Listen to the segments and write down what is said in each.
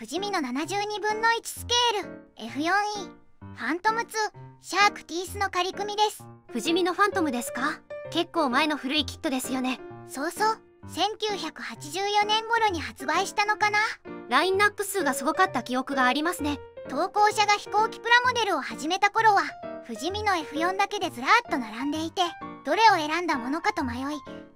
富士見の72分の1スケール F4E ファントム2シャークティースの仮組みです。富士見のファントムですか？結構前の古いキットですよね。そうそう、1984年頃に発売したのかな。ラインナップ数がすごかった記憶がありますね。投稿者が飛行機プラモデルを始めた頃は富士見の F4 だけでずらーっと並んでいて、どれを選んだものかと迷い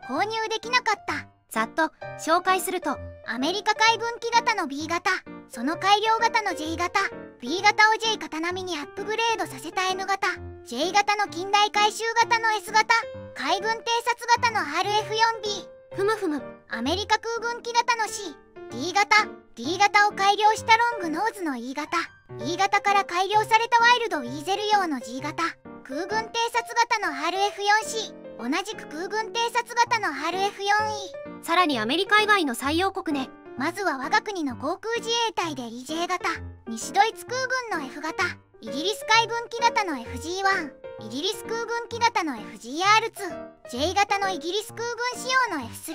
購入できなかった。ざっと紹介すると、アメリカ海分岐型の B 型、その改良型の J 型、B 型を J 型並みにアップグレードさせた N 型、J 型の近代改修型の S 型、海軍偵察型の RF4B、ふむふむ。アメリカ空軍機型の C、D 型、D 型を改良したロングノーズの E 型、E 型から改良されたワイルドウィーゼル用の G 型、空軍偵察型の RF4C、同じく空軍偵察型の RF4E。 さらにアメリカ以外の採用国ね。まずは我が国の航空自衛隊で EJ 型、西ドイツ空軍の F 型、イギリス海軍機型の FG1、イギリス空軍機型の FGR2、J 型のイギリス空軍仕様の F3。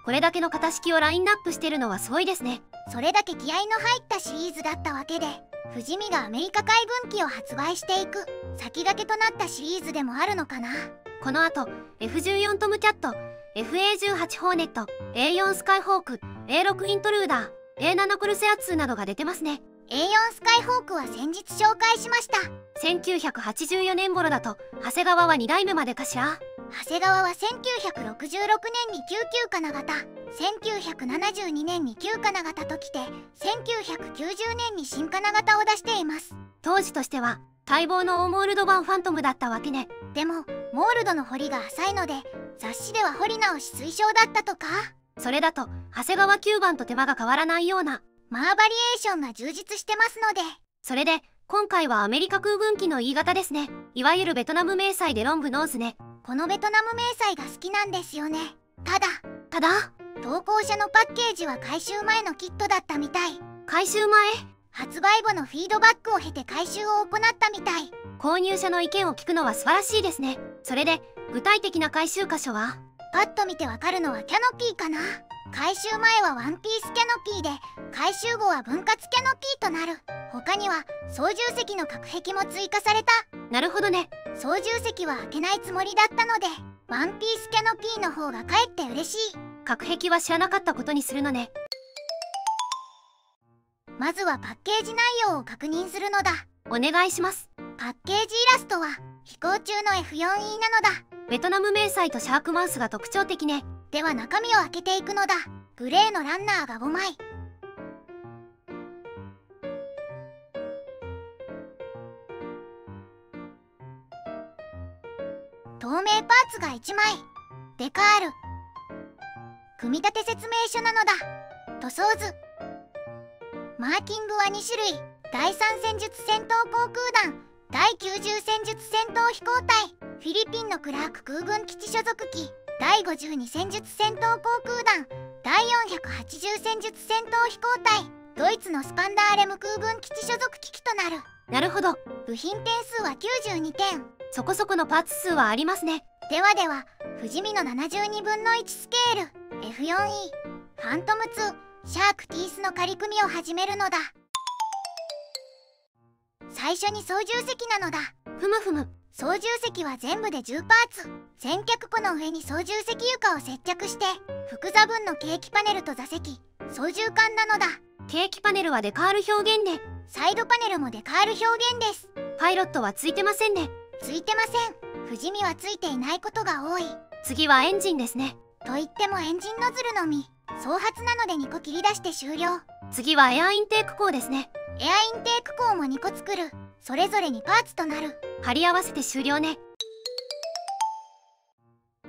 これだけの型式をラインナップしてるのはすごいですね。それだけ気合の入ったシリーズだったわけで、富士見がアメリカ海軍機を発売していく先駆けとなったシリーズでもあるのかな。この後 F14 トムキャット、 FA18 ホーネット、 A4 スカイホーク、 A6 イントルーダー、 A7 クルセア2などが出てますね。 A4 スカイホークは先日紹介しました。1984年頃だと長谷川は2代目までかしら。長谷川は1966年に99金型、1972年に9金型ときて1990年に新金型を出しています。当時としては待望のオーモールド版ファントムだったわけね。でもモールドの彫りが浅いので雑誌では彫り直し推奨だったとか。それだと長谷川9番と手間が変わらないようなマーバリエーションが充実してますので。それで今回はアメリカ空軍機の E 型ですね。いわゆるベトナム迷彩でロングノーズね。このベトナム迷彩が好きなんですよね。ただ投稿者のパッケージは回収前のキットだったみたい。回収前？発売後のフィードバックを経て回収を行ったみたい。購入者の意見を聞くのは素晴らしいですね。それで具体的な回収箇所は？パッと見てわかるのはキャノピーかな。回収前はワンピースキャノピーで、回収後は分割キャノピーとなる。他には操縦席の隔壁も追加された。なるほどね。操縦席は開けないつもりだったので、ワンピースキャノピーの方がかえって嬉しい。隔壁は知らなかったことにするのね。まずはパッケージ内容を確認するのだ。お願いします。パッケージイラストは飛行中の F4E なのだ。ベトナム迷彩とシャークマウスが特徴的ね。では中身を開けていくのだ。グレーのランナーが5枚、透明パーツが1枚、デカール、組み立て説明書なのだ。塗装図、マーキングは2種類。第3戦術戦闘航空団、第90戦術戦闘飛行隊、フィリピンのクラーク空軍基地所属機、第52戦術戦闘航空団、第480戦術戦闘飛行隊、ドイツのスパンダーレム空軍基地所属機器となる。なるほど。部品点数は92点。そこそこのパーツ数はありますね。では富士見の72分の1スケール F4E ファントム2シャークティースの仮組みを始めるのだ。最初に操縦席なのだ。ふむふむ。操縦席は全部で10パーツ。先脚庫の上に操縦席床を接着して、複座分のケーキパネルと座席、操縦桿なのだ。ケーキパネルはデカール表現ね。サイドパネルもデカール表現です。パイロットはついてませんね。ついてません。富士見はついていないことが多い。次はエンジンですね。と言ってもエンジンノズルのみ。総発なので2個切り出して終了。次はエアインテーク口ですね。エアインテーク口も2個作る。それぞれにパーツとなる。貼り合わせて終了ね。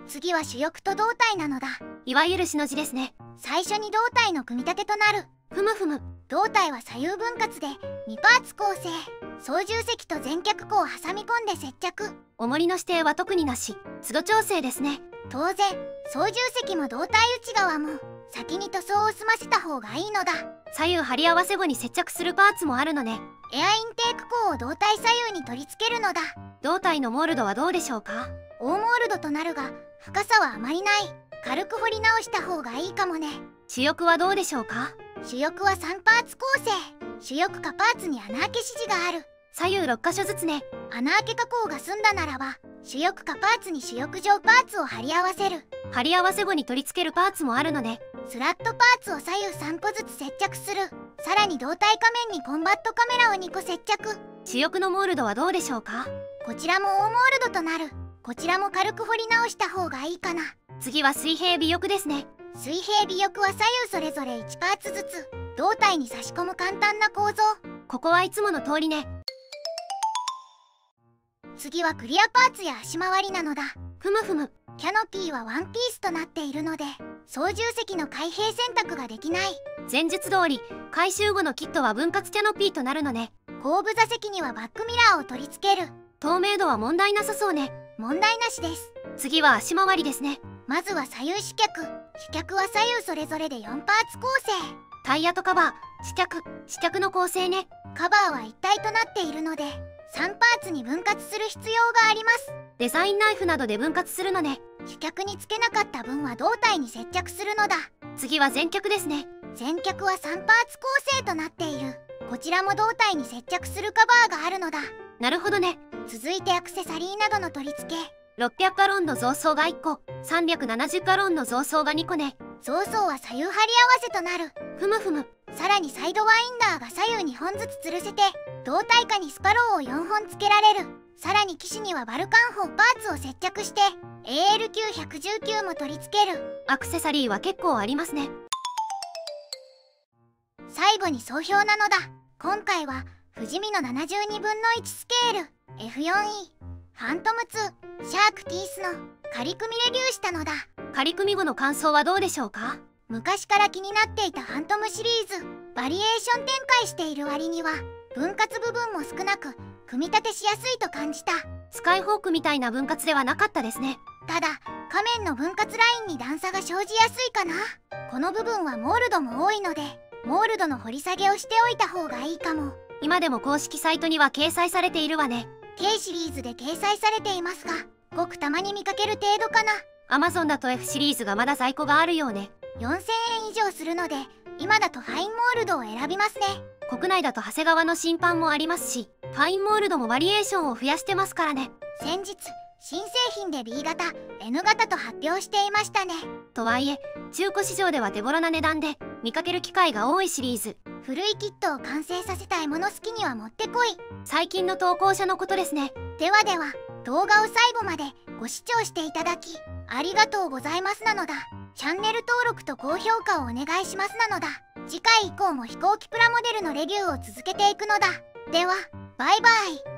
次は主翼と胴体なのだ。いわゆるしの字ですね。最初に胴体の組み立てとなる。ふむふむ。胴体は左右分割で2パーツ構成。操縦席と前脚庫を挟み込んで接着。重りの指定は特になし。都度調整ですね。当然操縦席も胴体内側も先に塗装を済ませた方がいいのだ。左右貼り合わせ後に接着するパーツもあるのね。エアインテーク口を胴体左右に取り付けるのだ。胴体のモールドはどうでしょうか？大モールドとなるが深さはあまりない。軽く彫り直した方がいいかもね。主翼はどうでしょうか？主翼は3パーツ構成。主翼下パーツに穴開け指示がある。左右6箇所ずつね。穴開け加工が済んだならば、主翼下パーツに主翼上パーツを貼り合わせる。貼り合わせ後に取り付けるパーツもあるのね。スラットパーツを左右3個ずつ接着する。さらに胴体仮面にコンバットカメラを2個接着。主翼のモールドはどうでしょうか？こちらも大モールドとなる。こちらも軽く彫り直した方がいいかな。次は水平尾翼ですね。水平尾翼は左右それぞれ1パーツずつ。胴体に差し込む簡単な構造。ここはいつもの通りね。次はクリアパーツや足回りなのだ。ふむふむ。キャノピーはワンピースとなっているので、操縦席の開閉選択ができない。前述通り、回収後のキットは分割キャノピーとなるのね。後部座席にはバックミラーを取り付ける。透明度は問題なさそうね。問題なしです。次は足回りですね。まずは左右四脚。四脚は左右それぞれで4パーツ構成。タイヤとカバー、試着の構成ね。カバーは一体となっているので、3パーツに分割する必要があります。デザインナイフなどで分割するのね。主脚につけなかった分は胴体に接着するのだ。次は前脚ですね。前脚は3パーツ構成となっている。こちらも胴体に接着するカバーがあるのだ。なるほどね。続いてアクセサリーなどの取り付け。600ガロンの増装が1個、370ガロンの増装が2個ね。増装は左右張り合わせとなる。ふむふむ。さらにサイドワインダーが左右2本ずつ吊るせて、胴体下にスパローを4本付けられる。さらに機種にはバルカン砲パーツを接着して ALQ119 も取り付ける。アクセサリーは結構ありますね。最後に総評なのだ。今回は富士見の72分の1スケール F4E ファントム2シャークティースの仮組みレビューしたのだ。仮組み後の感想はどうでしょうか？昔から気になっていたファントムシリーズ、バリエーション展開している割には分割部分も少なく組み立てしやすいと感じた。スカイホークみたいな分割ではなかったですね。ただ仮面の分割ラインに段差が生じやすいかな。この部分はモールドも多いのでモールドの掘り下げをしておいた方がいいかも。今でも公式サイトには掲載されているわね。 K シリーズで掲載されていますが、ごくたまに見かける程度かな。 Amazon だと F シリーズがまだ在庫があるようね。4000円以上するので今だとファインモールドを選びますね。国内だと長谷川の審判もありますし、ファインモールドもバリエーションを増やしてますからね。先日新製品で B 型 N 型と発表していましたね。とはいえ中古市場では手頃な値段で見かける機会が多いシリーズ。古いキットを完成させたいもの好きにはもってこい。最近の投稿者のことですね。ではでは動画を最後までご視聴していただきありがとうございますなのだ。チャンネル登録と高評価をお願いしますなのだ。次回以降も飛行機プラモデルのレビューを続けていくのだ。ではバイバイ。